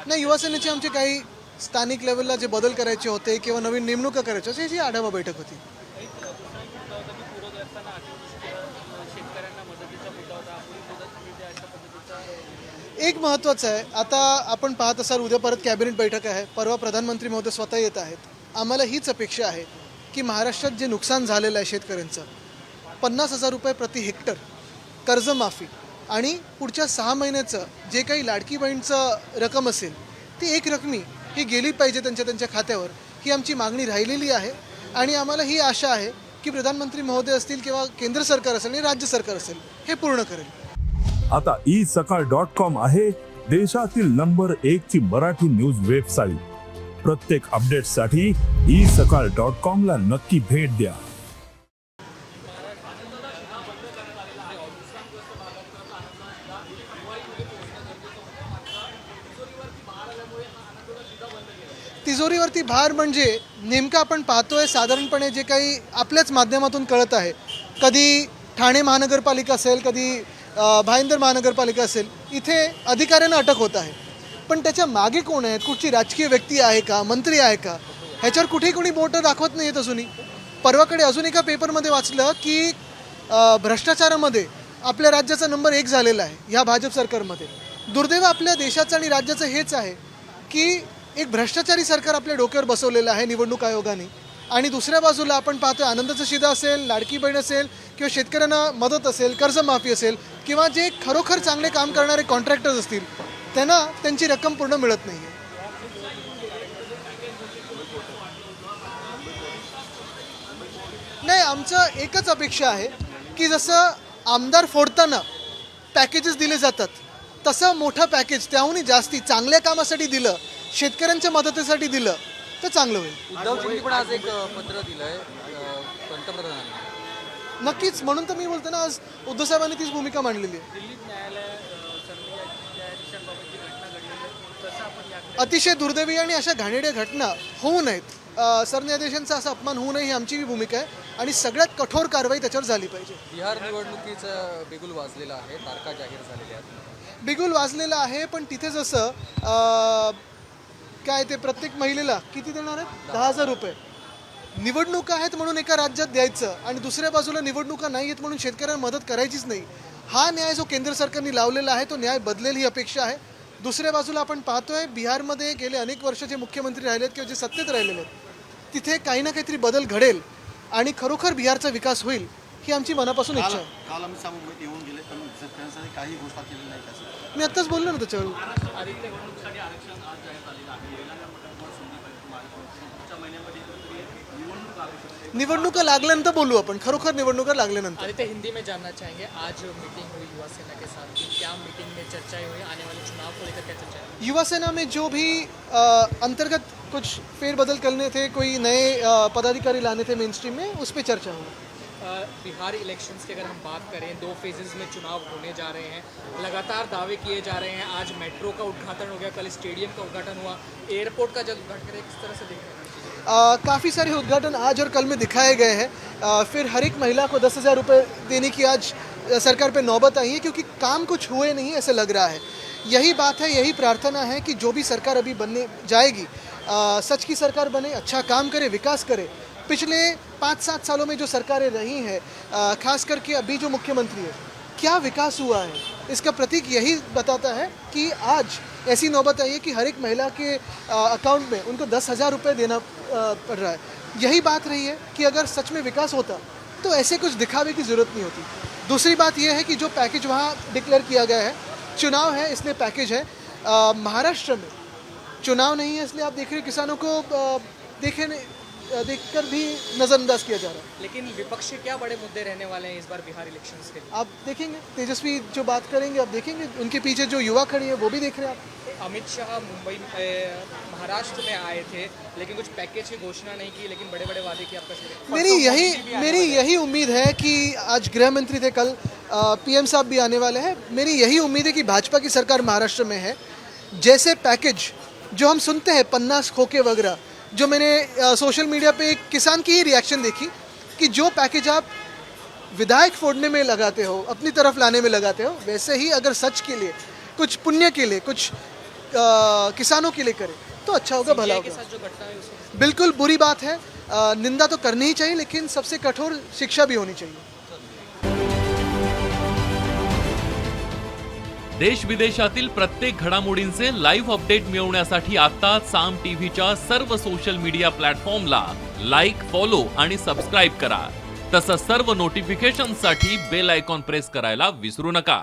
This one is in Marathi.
नाही, युवासेनेचे आमचे काही स्थानिक लेवलला जे बदल करायचे होते किंवा नवीन नेमणुका करायच्या होत्या, याची आढावा बैठक होती. एक दुसरा एक मुद्दा होता की पूरग्रस्तांना अतिवृष्टी शेतकऱ्यांना मदतीचा मुद्दा होता. अपुरी मदत मिळते अशा पद्धतीचा एक महत्त्वाचं आहे, आता आपण पाहत असाल उद्या परत कॅबिनेट बैठक आहे, परवा प्रधानमंत्री महोदय स्वतः येत आहेत. आम्हाला हीच अपेक्षा आहे की महाराष्ट्रात जे नुकसान झालेलं आहे शेतकऱ्यांचं, 50,000 रुपये प्रति हेक्टर कर्जमाफी आणि पुढच्या 6 महिन्याचं जे काही लाडकी बहीणचं रक्कम असेल ती एक रकमी ही गेली पाहिजे त्यांच्या खात्यावर, ही आमची मागणी राहिलेली आहे. आणि आम्हाला ही आशा आहे की प्रधानमंत्री महोदय असतील किंवा केंद्र सरकार असेल आणि राज्य सरकार असेल हे पूर्ण करेल. आता isakal.com आहे देशातील नंबर 1 ची मराठी न्यूज वेबसाईट. प्रत्येक अपडेटसाठी isakal.com ला नक्की भेट द्या. तिजोरीवरती भार म्हणजे नेमकं आपण पाहतोय साधारणपणे जे काही आपल्याच माध्यमातून कळत आहे, कधी ठाणे महानगरपालिका असेल, कधी भाईंदर महानगरपालिका असेल, इथे अधिकाऱ्यांना अटक होत आहे. पण त्याच्या मागे कोण आहेत, कुठची राजकीय व्यक्ती आहे का, मंत्री आहे का, ह्याच्यावर कुठेही कोणी बोटं दाखवत नाही आहेत अजूनही. परवाकडे अजून एका पेपरमध्ये वाचलं की भ्रष्टाचारामध्ये आपल्या राज्याचा नंबर 1 झालेला आहे ह्या भाजप सरकारमध्ये. दुर्दैव आपल्या देशाचं आणि राज्याचं हेच आहे की एक भ्रष्टाचारी सरकार आपल्या डोक्यावर बसवलेलं आहे निवडणूक आयोगाने. आणि दुसऱ्या बाजूला आपण पाहतोय आनंदाचा शिधा असेल, लाडकी बहीण असेल किंवा शेतकऱ्यांना मदत असेल, कर्जमाफी असेल किंवा जे खरोखर चांगले काम करणारे कॉन्ट्रॅक्टर्स असतील त्यांना त्यांची रक्कम पूर्ण मिळत नाही आहे. नाही, आमचं एकच अपेक्षा आहे की जसं आमदार फोडताना पॅकेजेस दिले जातात तसं मोठं पॅकेज त्याहूनही जास्ती चांगल्या कामासाठी दिलं, शेतकऱ्यांच्या मदतीसाठी दिलं तर चांगलं होईल. उद्धवजींनी पण आज एक पत्र दिलंय पंतप्रधानांनी. नक्कीच, म्हणून तर मी बोलतो ना, आज उद्धव साहेबांनी तीच भूमिका मांडलेली आहे. दिल्लीत न्यायालय न्यायाधीशांबाबत जी घटना घडलेली आहे तसं आपण याकडे अतिशय दुर्दैवी आणि अशा घाणेरड्या घटना होऊ नयेत, सरन्यायाधीशांचा असा अपमान होऊ नये ही आमची बी भूमिका आहे आणि सगळ्यात कठोर कारवाई त्याच्यावर झाली पाहिजे. बिहार निवडणुकीचं बिगुल वाजलेलं आहे, तारखा जाहीर झालेल्या आहेत. बिगुल वाजलेला आहे, पण तिथे जसं काय ते प्रत्येक महिलेला किती देणार आहेत, 10,000 रुपये. निवडणुका आहेत म्हणून एका राज्यात द्यायचं आणि दुसऱ्या बाजूला निवडणुका नाही आहेत म्हणून शेतकऱ्यांना मदत करायचीच नाही. हा न्याय जो केंद्र सरकारने लावलेला आहे तो न्याय बदलेल ही अपेक्षा आहे. दुसऱ्या बाजूला आपण पाहतोय बिहारमध्ये गेले अनेक वर्ष जे मुख्यमंत्री राहिलेत किंवा जे सत्तेत राहिलेले आहेत तिथे काही ना काहीतरी बदल घडेल आणि खरोखर बिहारचा विकास होईल ही आमची मनापासून इच्छा आहे. काल आम्ही मुंबईत येऊन गेले पण शेतकऱ्यांसाठी काही घोषणा केली नाही त्याचं. मी आत्ताच बोललो ना त्याच्यावर. आदित्य निवडणुकीसाठी आरक्षण आज जाहीर झालेलं आहे. वेगळ्या मठावर पुढच्या महिन्यामध्ये कुठेतरी निवडणूक लागू शकते. निवडणुका लागल्यानंतर बोलू आपण, खरोखर निवडणुका लागल्यानंतर. आदित्य, हिंदी में जानना चाहेंगे, आज मीटिंग हुई युवा सेना के साथ की, क्या मीटिंग में चर्चाएं हुई, आने वाले चुनाव को लेकर क्या चर्चा है? युवा सेना में जो भी अंतर्गत कुछ फेरबदल करने थे, कोई नए पदाधिकारी लाने थे मेन स्ट्रीम में, उस पर चर्चा हुई. बिहार इलेक्शंस की अगर हम बात करें, 2 फेजेस में चुनाव होने जा रहे हैं, लगातार दावे किए जा रहे हैं. आज मेट्रो का उद्घाटन हो गया, कल स्टेडियम का उद्घाटन हुआ, एयरपोर्ट का जब उद्घाटन करें, किस तरह से देख रहे हैं? काफ़ी सारे उद्घाटन आज और कल में दिखाए गए हैं. फिर हर एक महिला को 10,000 रुपये देने की आज सरकार पे नौबत आई है क्योंकि काम कुछ हुए नहीं ऐसे लग रहा है. यही बात है, यही प्रार्थना है कि जो भी सरकार अभी बनने जाएगी सच की सरकार बने, अच्छा काम करे, विकास करे. पिछले 5-7 सालों में जो सरकारें रही हैं, खास करके अभी जो मुख्यमंत्री है, क्या विकास हुआ है इसका प्रतीक यही बताता है कि आज ऐसी नौबत आई है कि हर एक महिला के अकाउंट में उनको 10,000 रुपये देना पड़ रहा है. यही बात रही है कि अगर सच में विकास होता तो ऐसे कुछ दिखावे की ज़रूरत नहीं होती. दूसरी बात यह है कि जो पैकेज वहाँ डिक्लेयर किया गया है, चुनाव है इसलिए पैकेज है. महाराष्ट्र में चुनाव नहीं है इसलिए आप देख रहे हो किसानों को देखकर भी नज़रअंदाज किया जा रहा है. लेकिन विपक्ष के क्या बड़े मुद्दे रहने वाले हैं इस बार बिहार इलेक्शंस के लिए? आप देखेंगे तेजस्वी जो बात करेंगे, आप देखेंगे उनके पीछे जो युवा खड़ी है वो भी देख रहे हैं आप. अमित शाह मुंबई महाराष्ट्र में आए थे, लेकिन कुछ पैकेज की घोषणा नहीं की, लेकिन बड़े बड़े वादे किए. आपका मेरी यही उम्मीद है कि आज गृह मंत्री थे, कल पीएम साहब भी आने वाले हैं. मेरी यही उम्मीद है कि भाजपा की सरकार महाराष्ट्र में है. जैसे पैकेज जो हम सुनते हैं 50 खोखे वगैरह, जो मैंने सोशल मीडिया पे एक किसान की ही रिएक्शन देखी कि जो पैकेज आप विधायक फोड़ने में लगाते हो, अपनी तरफ लाने में लगाते हो, वैसे ही अगर सच के लिए, कुछ पुण्य के लिए, कुछ किसानों के लिए करे तो अच्छा होगा, भला CBI के होगा। साथ जो घटना है उसको बिल्कुल बुरी बात है, निंदा तो करनी ही चाहिए, लेकिन सबसे कठोर शिक्षा भी होनी चाहिए। देश विदेशातील प्रत्येक घडामोडींचे लाईव्ह अपडेट मिळवण्यासाठी आता साम टीव्हीच्या सर्व सोशल मीडिया प्लॅटफॉर्मला लाईक, फॉलो आणि सबस्क्राईब करा. तसंच सर्व नोटिफिकेशनसाठी बेल आयकॉन प्रेस करायला विसरू नका.